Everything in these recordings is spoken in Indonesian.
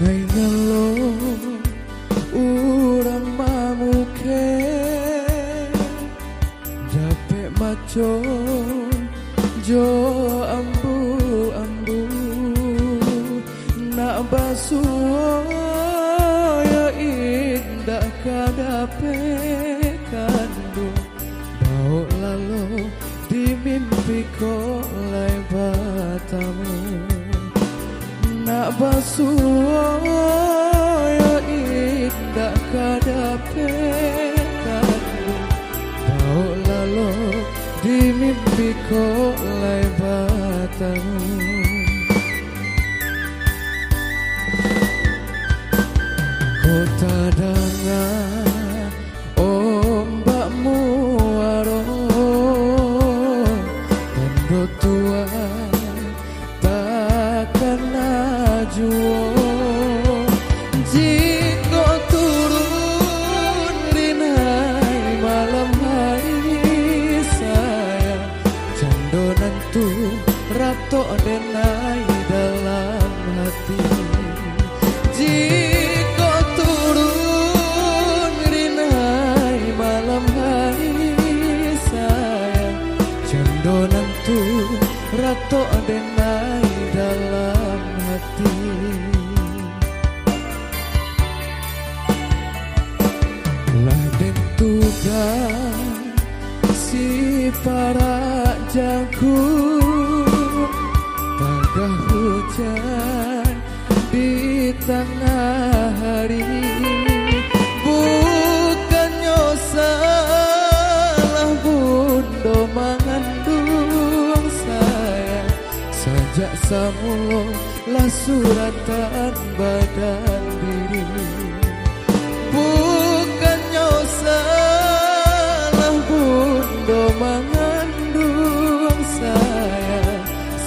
Nai ngelo urang mamuke Dape maco jo ambu ambu Nak basuo ya indah kadape kandung Bau lalu di mimpiku lai batamu Nak basuo ya indah kadape kandung Bau lalu di mimpiku lai batamu Kota dengan ombakmu waro Tendo tua takkan najuo Jika turun rinai malam hari sayang Jando nantu rato denai dalam hati Jika turun rinai malam hari sayang Jando nantu rato denai dalam hati Laden tugas si para jagung Tagah hujan di tengah hari Bukannya salah bundo mengandung saya Sajak samulo lah suratan badan diri Bukannya salah bundo mengandung saya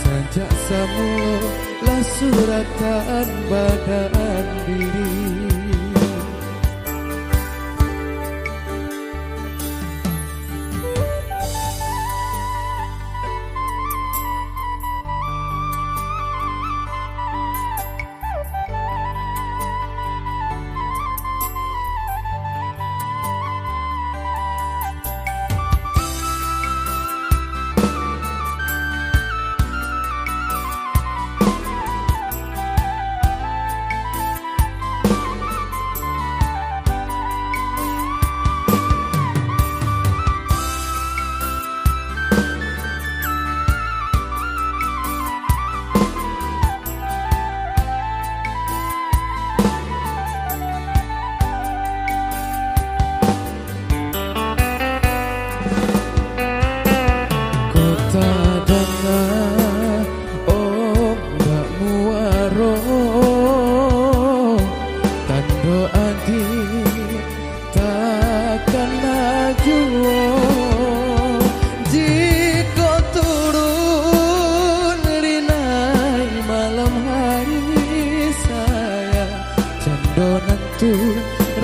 Sajak samulo lah suratan badan diri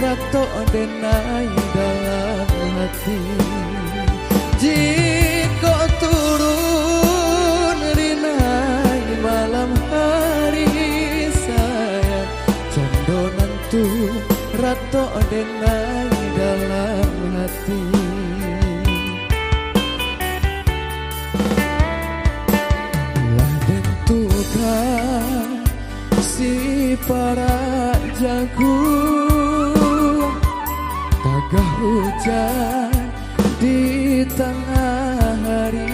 Rato denai dalam hati Jika turun rinai malam hari sayang Jondo nantu rato denai dalam hati Laden tugas si para jagung Tagah hujan di tengah hari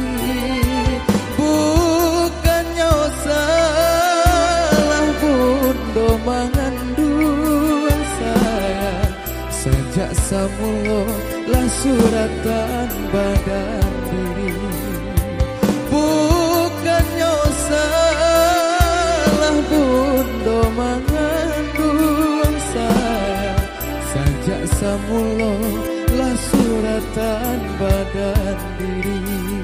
Bukannya salah bundo mengandung saya Sejak samulo lah suratan badan diri Bukannya salah bundo mengandung saya Sajak samulo lah suratan badan diri